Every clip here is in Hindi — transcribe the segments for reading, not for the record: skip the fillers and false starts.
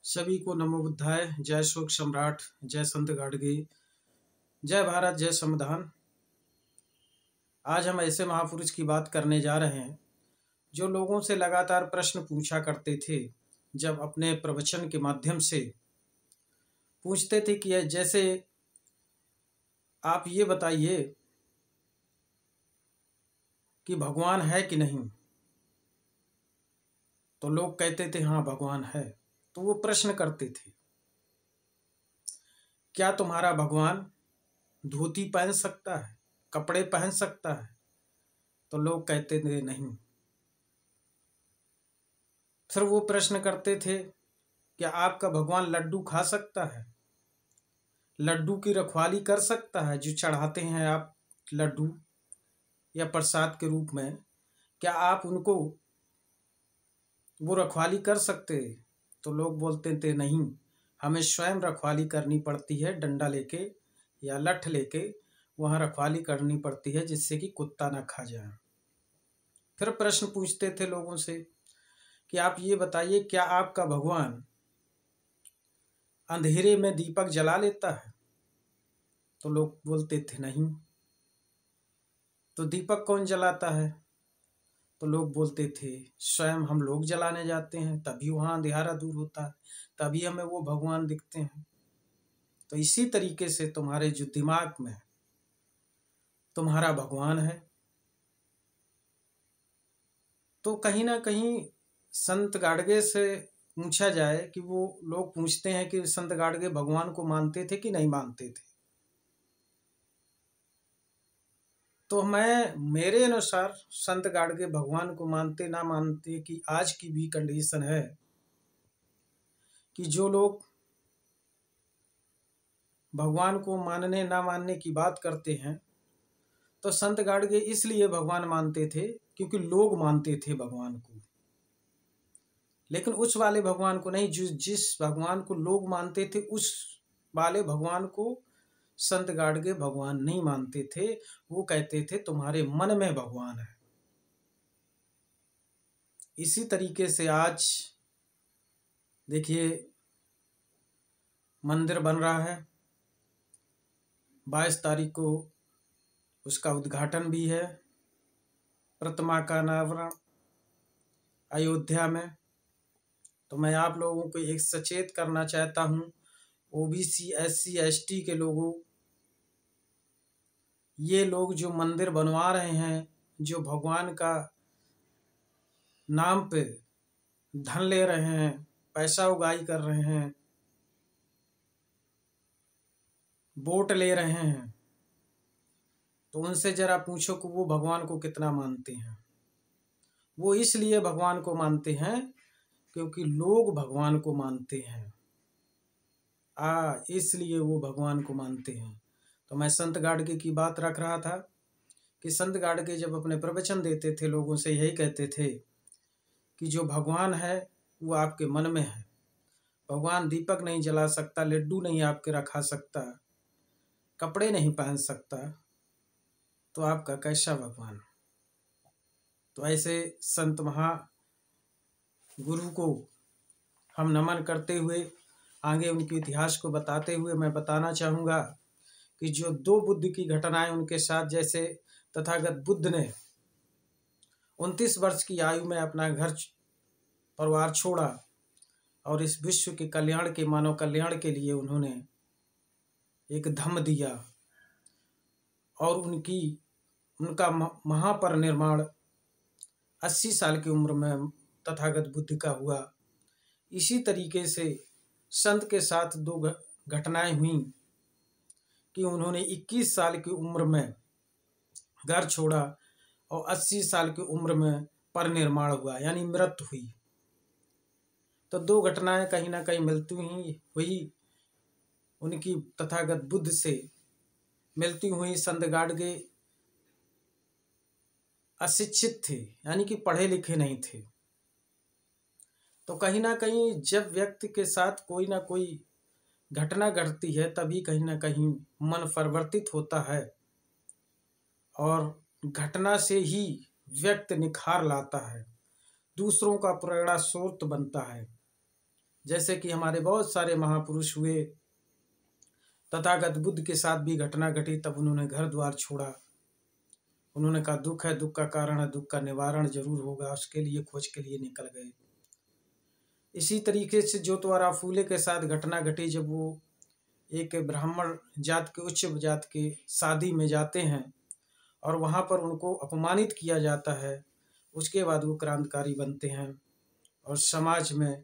सभी को नमो बुद्धाय। जय शोक सम्राट, जय संत गाडगे, जय भारत, जय संविधान। आज हम ऐसे महापुरुष की बात करने जा रहे हैं जो लोगों से लगातार प्रश्न पूछा करते थे। जब अपने प्रवचन के माध्यम से पूछते थे कि जैसे आप ये बताइए कि भगवान है कि नहीं, तो लोग कहते थे हाँ भगवान है। तो वो प्रश्न करते थे, क्या तुम्हारा भगवान धोती पहन सकता है, कपड़े पहन सकता है? तो लोग कहते थे नहीं। फिर वो प्रश्न करते थे, क्या आपका भगवान लड्डू खा सकता है, लड्डू की रखवाली कर सकता है? जो चढ़ाते हैं आप लड्डू या प्रसाद के रूप में, क्या आप उनको वो रखवाली कर सकते? तो लोग बोलते थे नहीं, हमें स्वयं रखवाली करनी पड़ती है, डंडा लेके या लठ लेके वहाँ रखवाली करनी पड़ती है जिससे कि कुत्ता ना खा जाए। फिर प्रश्न पूछते थे लोगों से कि आप ये बताइए, क्या आपका भगवान अंधेरे में दीपक जला लेता है? तो लोग बोलते थे नहीं। तो दीपक कौन जलाता है? तो लोग बोलते थे स्वयं हम लोग जलाने जाते हैं, तभी वहाँ अंधेरा दूर होता है, तभी हमें वो भगवान दिखते हैं। तो इसी तरीके से तुम्हारे जो दिमाग में तुम्हारा भगवान है, तो कहीं ना कहीं संत गाडगे से पूछा जाए कि वो लोग पूछते हैं कि संत गाडगे भगवान को मानते थे कि नहीं मानते थे। तो मेरे अनुसार संत गाडगे भगवान को मानते ना मानते की आज की भी कंडीशन है कि जो लोग भगवान को मानने ना मानने की बात करते हैं, तो संत गाडगे इसलिए भगवान मानते थे क्योंकि लोग मानते थे भगवान को, लेकिन उस वाले भगवान को नहीं। जिस भगवान को लोग मानते थे उस वाले भगवान को संत गाडगे भगवान नहीं मानते थे। वो कहते थे तुम्हारे मन में भगवान है। इसी तरीके से आज देखिए मंदिर बन रहा है, 22 तारीख को उसका उद्घाटन भी है, प्रतिमा का अनावरण अयोध्या में। तो मैं आप लोगों को एक सचेत करना चाहता हूँ, ओबीसी SC ST के लोगों, ये लोग जो मंदिर बनवा रहे हैं, जो भगवान का नाम पे धन ले रहे हैं, पैसा उगाही कर रहे हैं, वोट ले रहे हैं, तो उनसे जरा पूछो कि वो भगवान को कितना मानते हैं। वो इसलिए भगवान को मानते हैं क्योंकि लोग भगवान को मानते हैं, इसलिए वो भगवान को मानते हैं। तो मैं संत गाडगे की बात रख रहा था कि संत गाडगे जब अपने प्रवचन देते थे लोगों से यही कहते थे कि जो भगवान है वो आपके मन में है। भगवान दीपक नहीं जला सकता, लड्डू नहीं आपके रखा सकता, कपड़े नहीं पहन सकता, तो आपका कैसा भगवान? तो ऐसे संत महा गुरु को हम नमन करते हुए आगे उनके इतिहास को बताते हुए मैं बताना चाहूँगा कि जो 2 बुद्ध की घटनाएं उनके साथ, जैसे तथागत बुद्ध ने 29 वर्ष की आयु में अपना घर परिवार छोड़ा और इस विश्व के कल्याण के, मानव कल्याण के लिए उन्होंने एक धम्म दिया, और उनका महापरिनिर्वाण 80 साल की उम्र में तथागत बुद्ध का हुआ। इसी तरीके से संत के साथ 2 घटनाएं हुई कि उन्होंने 21 साल की उम्र में घर छोड़ा और 80 साल की उम्र में परिनिर्वाण हुआ, यानी मृत्यु हुई। तो 2 घटनाएं कहीं ना कहीं मिलती हुई उनकी तथागत बुद्ध से मिलती हुई। संत गाडगे अशिक्षित थे, यानी कि पढ़े लिखे नहीं थे। तो कहीं ना कहीं जब व्यक्ति के साथ कोई ना कोई घटना घटती है, तभी कहीं ना कहीं मन परिवर्तित होता है और घटना से ही व्यक्ति निखार लाता है, दूसरों का प्रेरणा स्रोत बनता है। जैसे कि हमारे बहुत सारे महापुरुष हुए, तथागत बुद्ध के साथ भी घटना घटी, तब उन्होंने घर द्वार छोड़ा। उन्होंने कहा दुख है, दुख का कारण है, दुख का निवारण जरूर होगा, उसके लिए खोज के लिए निकल गए। इसी तरीके से ज्योतिबा फूले के साथ घटना घटी, जब वो एक ब्राह्मण जात के, उच्च जात के शादी में जाते हैं और वहाँ पर उनको अपमानित किया जाता है। उसके बाद वो क्रांतिकारी बनते हैं और समाज में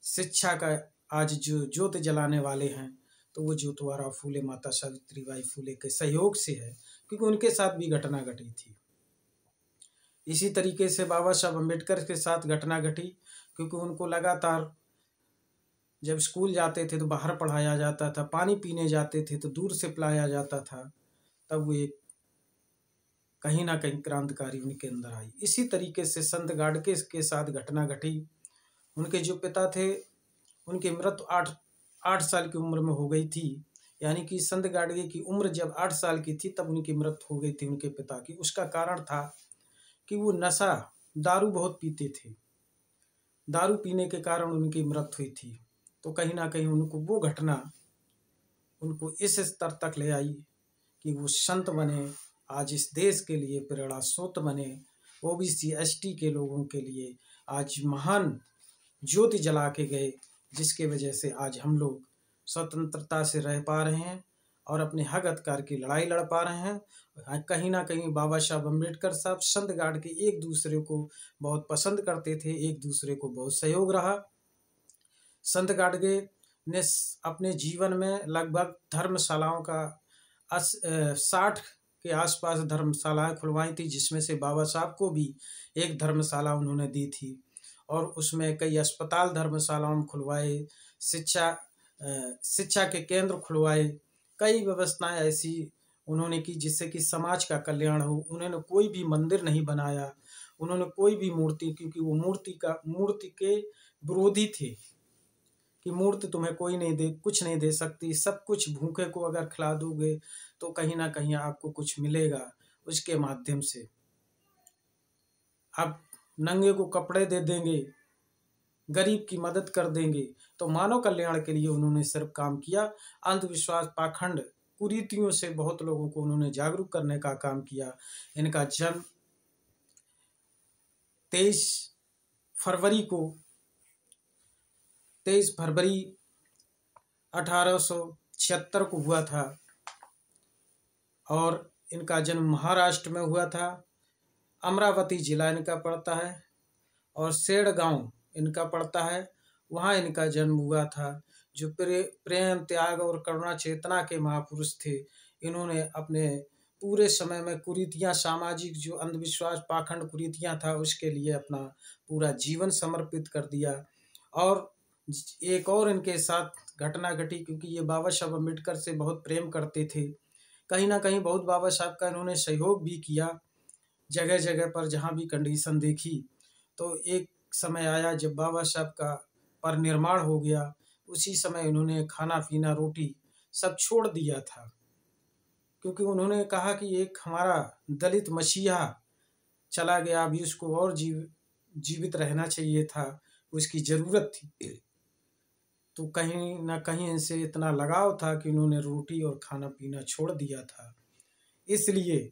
शिक्षा का आज जो ज्योत जलाने वाले हैं, तो वो ज्योतिबा फूले, माता सावित्रीबाई फूले के सहयोग से है, क्योंकि उनके साथ भी घटना घटी थी। इसी तरीके से बाबा साहब अम्बेडकर के साथ घटना घटी, क्योंकि उनको लगातार जब स्कूल जाते थे तो बाहर पढ़ाया जाता था, पानी पीने जाते थे तो दूर से पिलाया जाता था, तब वो एक कहीं ना कहीं क्रांतिकारी उनके अंदर आई। इसी तरीके से संत गाडगे के साथ घटना घटी। उनके जो पिता थे, उनकी मृत्यु 8 साल की उम्र में हो गई थी। यानी कि संत गाडगे की उम्र जब 8 साल की थी तब उनकी मृत्यु हो गई थी उनके पिता की। उसका कारण था कि वो नशा, दारू बहुत पीते थे। दारू पीने के कारण उनकी मृत्यु हुई थी। तो कहीं ना कहीं उनको वो घटना उनको इस स्तर तक ले आई कि वो संत बने, आज इस देश के लिए प्रेरणा स्रोत बने, ओबीसी एसटी के लोगों के लिए आज महान ज्योति जला के गए, जिसके वजह से आज हम लोग स्वतंत्रता से रह पा रहे हैं और अपने हक अधिकार की लड़ाई लड़ पा रहे हैं। कहीं ना कहीं बाबा साहब अम्बेडकर साहब, संत गाडगे एक दूसरे को बहुत पसंद करते थे, एक दूसरे को बहुत सहयोग रहा। संत गाडगे ने अपने जीवन में लगभग धर्मशालाओं का 60 के आसपास धर्मशालाएं खुलवाई थी, जिसमें से बाबा साहब को भी एक धर्मशाला उन्होंने दी थी। और उसमें कई अस्पताल धर्मशालाओं खुलवाए, शिक्षा के केंद्र खुलवाए, कई व्यवस्थाएं ऐसी उन्होंने की जिससे कि समाज का कल्याण हो। उन्होंने कोई भी मंदिर नहीं बनाया, उन्होंने कोई भी मूर्ति, क्योंकि वो मूर्ति के विरोधी थे कि मूर्ति तुम्हें कोई नहीं दे, कुछ नहीं दे सकती, सब कुछ भूखे को अगर खिला दोगे तो कहीं ना कहीं आपको कुछ मिलेगा उसके माध्यम से। आप नंगे को कपड़े दे देंगे, गरीब की मदद कर देंगे, तो मानव कल्याण के लिए उन्होंने सिर्फ काम किया। अंधविश्वास, पाखंड, कुरीतियों से बहुत लोगों को उन्होंने जागरूक करने का काम किया। इनका जन्म 23 फरवरी 1876 को हुआ था और इनका जन्म महाराष्ट्र में हुआ था। अमरावती जिला इनका पड़ता है और सेड़ गांव इनका पड़ता है, वहाँ इनका जन्म हुआ था। जो प्रेम, त्याग और करुणा चेतना के महापुरुष थे, इन्होंने अपने पूरे समय में कुरीतियाँ, सामाजिक जो अंधविश्वास, पाखंड कुरीतियाँ था, उसके लिए अपना पूरा जीवन समर्पित कर दिया। और एक और इनके साथ घटना घटी, क्योंकि ये बाबा साहब अम्बेडकर से बहुत प्रेम करते थे। कहीं ना कहीं बहुत बाबा साहब का इन्होंने सहयोग भी किया जगह जगह पर, जहाँ भी कंडीशन देखी। तो एक समय आया जब बाबा साहब का परिनिर्वाण हो गया, उसी समय उन्होंने खाना पीना, रोटी सब छोड़ दिया था, क्योंकि उन्होंने कहा कि एक हमारा दलित मसीहा चला गया, अभी उसको और जीवित रहना चाहिए था, उसकी ज़रूरत थी। तो कहीं ना कहीं इनसे इतना लगाव था कि उन्होंने रोटी और खाना पीना छोड़ दिया था। इसलिए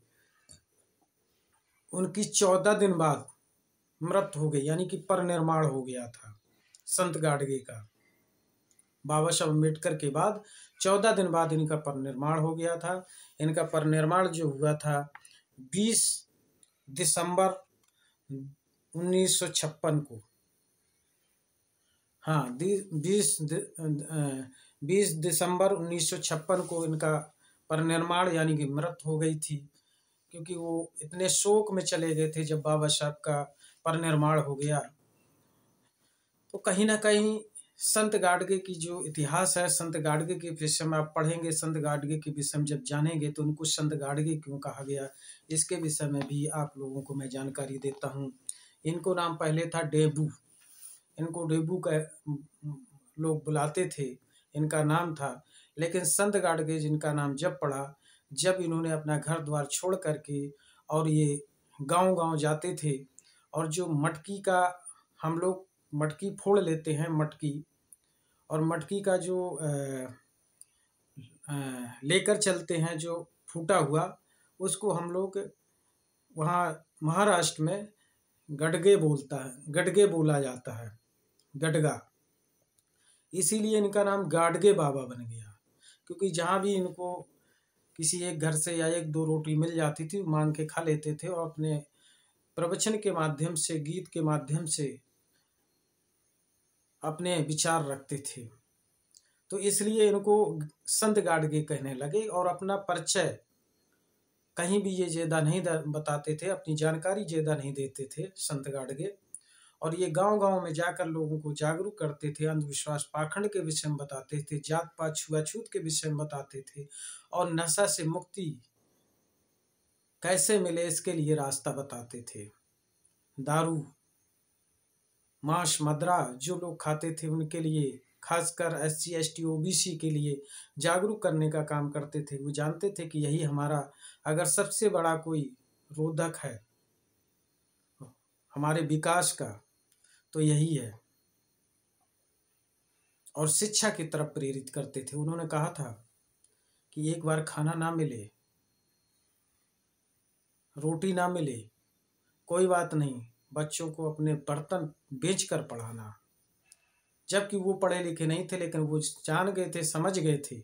उनकी 14 दिन बाद मृत्यु हो गई, यानी कि परिनिर्वाण हो गया था संत गाडगे का। बाबा साहब अम्बेडकर के बाद 14 दिन बाद इनका परिनिर्वाण हो गया था। इनका परिनिर्वाण जो हुआ था 20 दिसंबर 1956 को। हाँ, 20 दिसंबर 1956 को इनका परिनिर्वाण यानी कि मृत्यु हो गई थी, क्योंकि वो इतने शोक में चले गए थे जब बाबा साहब का परिनिर्वाण हो गया। तो कहीं ना कहीं संत गाडगे की जो इतिहास है, संत गाडगे के विषय में आप पढ़ेंगे, संत गाडगे के विषय में जब जानेंगे तो उनको संत गाडगे क्यों कहा गया, इसके विषय में भी आप लोगों को मैं जानकारी देता हूँ। इनको नाम पहले था डेबू, इनको डेबू का लोग बुलाते थे, इनका नाम था। लेकिन संत गाडगे जिनका नाम जब पड़ा, जब इन्होंने अपना घर द्वार छोड़ करके और ये गांव-गांव जाते थे, और जो मटकी का हम लोग मटकी फोड़ लेते हैं, मटकी, और मटकी का जो लेकर चलते हैं जो फूटा हुआ, उसको हम लोग वहाँ महाराष्ट्र में गडगे बोला जाता है, गडगा। इसीलिए इनका नाम गाडगे बाबा बन गया, क्योंकि जहाँ भी इनको किसी एक घर से या एक दो रोटी मिल जाती थी, मांग के खा लेते थे और अपने प्रवचन के माध्यम से, गीत के माध्यम से अपने विचार रखते थे। तो इसलिए इनको संत गाडगे कहने लगे, और अपना परिचय कहीं भी ये ज़्यादा नहीं बताते थे, अपनी जानकारी ज़्यादा नहीं देते थे संत गाडगे। और ये गांव-गांव में जाकर लोगों को जागरूक करते थे, अंधविश्वास पाखंड के विषय में बताते थे, जात पात छुआछूत के विषय में बताते थे, और नशा से मुक्ति कैसे मिले इसके लिए रास्ता बताते थे। दारू, मांस, मदिरा जो लोग खाते थे उनके लिए, खासकर SC ST OBC के लिए जागरूक करने का काम करते थे। वो जानते थे कि यही हमारा अगर सबसे बड़ा कोई रोधक है हमारे विकास का, तो यही है। और शिक्षा की तरफ प्रेरित करते थे। उन्होंने कहा था कि एक बार खाना ना मिले, रोटी ना मिले, कोई बात नहीं, बच्चों को अपने बर्तन बेचकर पढ़ाना। जबकि वो पढ़े लिखे नहीं थे, लेकिन वो जान गए थे, समझ गए थे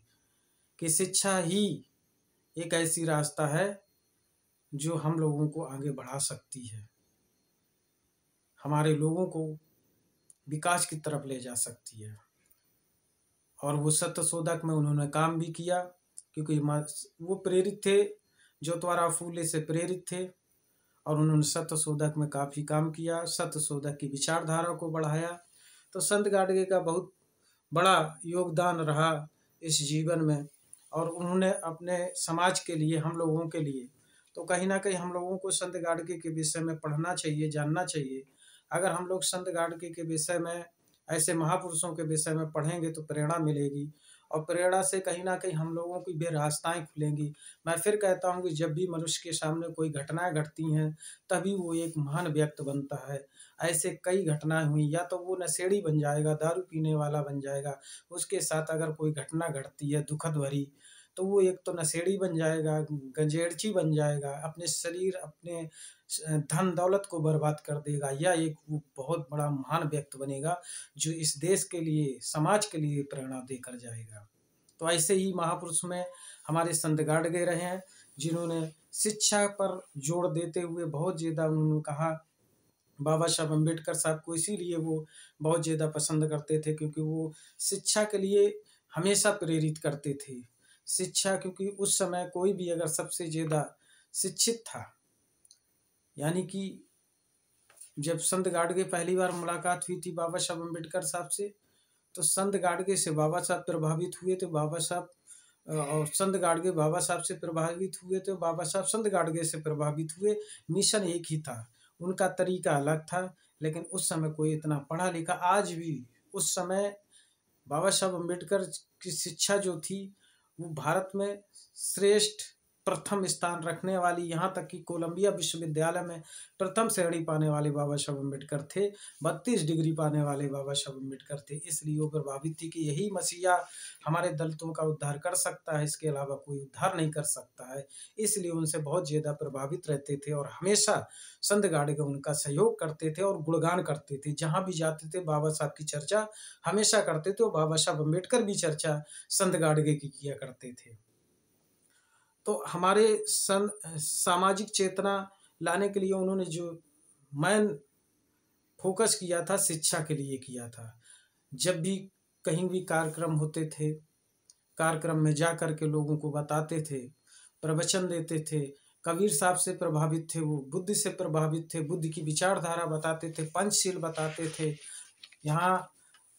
कि शिक्षा ही एक ऐसी रास्ता है जो हम लोगों को आगे बढ़ा सकती है, हमारे लोगों को विकास की तरफ ले जा सकती है। और वो सत्यशोधक में उन्होंने काम भी किया, क्योंकि वो प्रेरित थे, ज्योतिराव फूले से प्रेरित थे, और उन्होंने सत्यशोधक में काफ़ी काम किया, सत्यशोधक की विचारधारा को बढ़ाया। तो संत गाडगे का बहुत बड़ा योगदान रहा इस जीवन में, और उन्होंने अपने समाज के लिए, हम लोगों के लिए, तो कहीं ना कहीं हम लोगों को संत गाडगे के विषय में पढ़ना चाहिए, जानना चाहिए। अगर हम लोग संत गाडगे के विषय में, ऐसे महापुरुषों के विषय में पढ़ेंगे तो प्रेरणा मिलेगी, और प्रेरणा से कहीं ना कहीं हम लोगों की भी रास्ताएं खुलेंगी। मैं फिर कहता हूँ कि जब भी मनुष्य के सामने कोई घटनाएं घटती हैं, तभी वो एक महान व्यक्ति बनता है। ऐसे कई घटनाएं हुई, या तो वो नशेड़ी बन जाएगा, दारू पीने वाला बन जाएगा, उसके साथ अगर कोई घटना घटती है दुखद भरी, तो वो एक तो नशेड़ी बन जाएगा, गंजेड़ची बन जाएगा, अपने शरीर, अपने धन दौलत को बर्बाद कर देगा, या एक वो बहुत बड़ा महान व्यक्ति बनेगा जो इस देश के लिए, समाज के लिए प्रेरणा देकर जाएगा। तो ऐसे ही महापुरुष में हमारे संत गाडगे रहे हैं, जिन्होंने शिक्षा पर जोर देते हुए बहुत ज़्यादा उन्होंने कहा। बाबा साहब अम्बेडकर साहब को इसीलिए वो बहुत ज़्यादा पसंद करते थे, क्योंकि वो शिक्षा के लिए हमेशा प्रेरित करते थे। शिक्षा, क्योंकि उस समय कोई भी अगर सबसे ज़्यादा शिक्षित था, यानी कि जब संत गाडगे पहली बार मुलाकात हुई थी बाबा साहब अम्बेडकर साहब से, तो संत गाडगे से बाबा साहब प्रभावित हुए, तो बाबा साहब और संत गाडगे बाबा साहब से प्रभावित हुए, तो बाबा साहब संत गाडगे से प्रभावित हुए। मिशन एक ही था, उनका तरीका अलग था, लेकिन उस समय कोई इतना पढ़ा लिखा, आज भी उस समय बाबा साहब अम्बेडकर की शिक्षा जो थी वो भारत में श्रेष्ठ प्रथम स्थान रखने वाली, यहाँ तक कि कोलंबिया विश्वविद्यालय में प्रथम श्रेणी पाने वाले बाबा साहब अम्बेडकर थे, 32 डिग्री पाने वाले बाबा साहब अम्बेडकर थे। इसलिए वो प्रभावित थी कि यही मसीहा हमारे दलितों का उद्धार कर सकता है, इसके अलावा कोई उद्धार नहीं कर सकता है। इसलिए उनसे बहुत ज़्यादा प्रभावित रहते थे, और हमेशा संत गाडगे उनका सहयोग करते थे और गुणगान करते थे। जहाँ भी जाते थे बाबा साहब की चर्चा हमेशा करते थे, और बाबा साहब अम्बेडकर भी चर्चा संत गाडगे की किया करते थे। तो हमारे सामाजिक चेतना लाने के लिए उन्होंने जो मेन फोकस किया था, शिक्षा के लिए किया था। जब भी कहीं भी कार्यक्रम होते थे, कार्यक्रम में जा कर के लोगों को बताते थे, प्रवचन देते थे। कबीर साहब से प्रभावित थे, वो बुद्ध से प्रभावित थे, बुद्ध की विचारधारा बताते थे, पंचशील बताते थे। यहाँ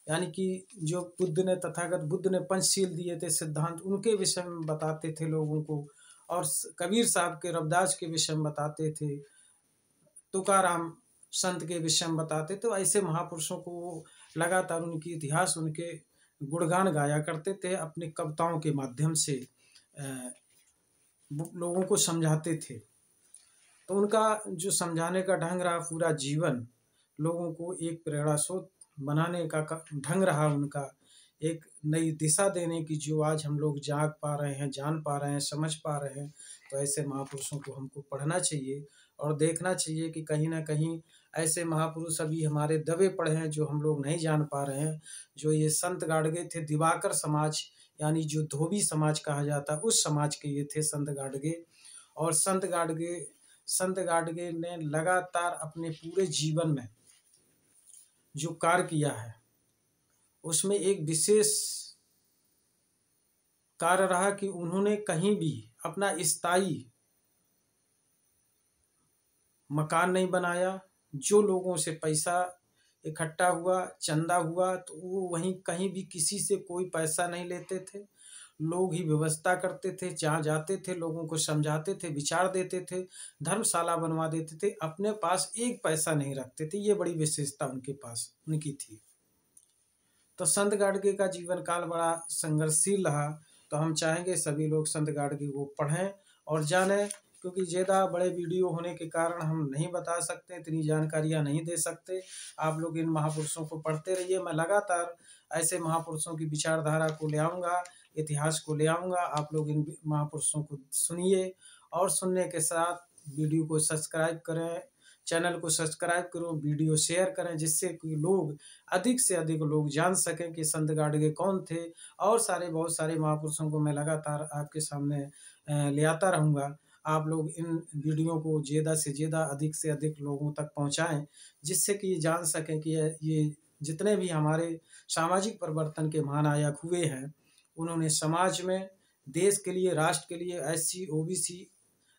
यानी कि जो बुद्ध ने, तथागत बुद्ध ने पंचशील दिए थे सिद्धांत, उनके विषय में बताते थे लोगों को। और कबीर साहब के, रविदास के विषय में बताते थे, तुकाराम संत के विषय में बताते। तो ऐसे महापुरुषों को लगातार उनकी इतिहास, उनके गुणगान गाया करते थे, अपनी कविताओं के माध्यम से लोगों को समझाते थे। तो उनका जो समझाने का ढंग रहा, पूरा जीवन लोगों को एक प्रेरणा स्रोत बनाने का ढंग रहा उनका, एक नई दिशा देने की, जो आज हम लोग जाग पा रहे हैं, जान पा रहे हैं, समझ पा रहे हैं। तो ऐसे महापुरुषों को हमको पढ़ना चाहिए और देखना चाहिए कि कहीं ना कहीं ऐसे महापुरुष अभी हमारे दबे पड़े हैं जो हम लोग नहीं जान पा रहे हैं। जो ये संत गाडगे थे, दिवाकर समाज यानी जो धोबी समाज कहा जाता, उस समाज के ये थे संत गाडगे। और संत गाडगे ने लगातार अपने पूरे जीवन में जो कार्य किया है उसमें एक विशेष कार्य रहा कि उन्होंने कहीं भी अपना स्थायी मकान नहीं बनाया। जो लोगों से पैसा इकट्ठा हुआ, चंदा हुआ, तो वो वहीं कहीं भी किसी से कोई पैसा नहीं लेते थे। लोग ही व्यवस्था करते थे, जहाँ जाते थे लोगों को समझाते थे, विचार देते थे, धर्मशाला बनवा देते थे, अपने पास एक पैसा नहीं रखते थे। ये बड़ी विशेषता उनके पास उनकी थी। तो संत गाडगे का जीवन काल बड़ा संघर्षशील रहा। तो हम चाहेंगे सभी लोग संत गाडगे को पढ़ें और जानें, क्योंकि ज़्यादा बड़े वीडियो होने के कारण हम नहीं बता सकते, इतनी जानकारियाँ नहीं दे सकते। आप लोग इन महापुरुषों को पढ़ते रहिए। मैं लगातार ऐसे महापुरुषों की विचारधारा को ले आऊँगा, इतिहास को ले आऊँगा। आप लोग इन महापुरुषों को सुनिए और सुनने के साथ वीडियो को सब्सक्राइब करें, चैनल को सब्सक्राइब करो, वीडियो शेयर करें, जिससे कि लोग अधिक से अधिक लोग जान सकें कि संत गाडगे कौन थे। और बहुत सारे महापुरुषों को मैं लगातार आपके सामने ले आता रहूँगा। आप लोग इन वीडियो को ज़्यादा से ज़्यादा, अधिक से अधिक लोगों तक पहुँचाएँ, जिससे कि ये जान सकें कि ये जितने भी हमारे सामाजिक परिवर्तन के महानायक हुए हैं, उन्होंने समाज में, देश के लिए, राष्ट्र के लिए, SC, OBC,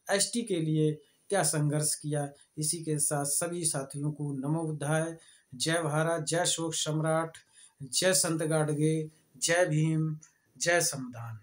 ST के लिए क्या संघर्ष किया। इसी के साथ सभी साथियों को नमो बुद्धाय, जय भारत, जय शोक सम्राट, जय संत गाडगे, जय भीम, जय संविधान।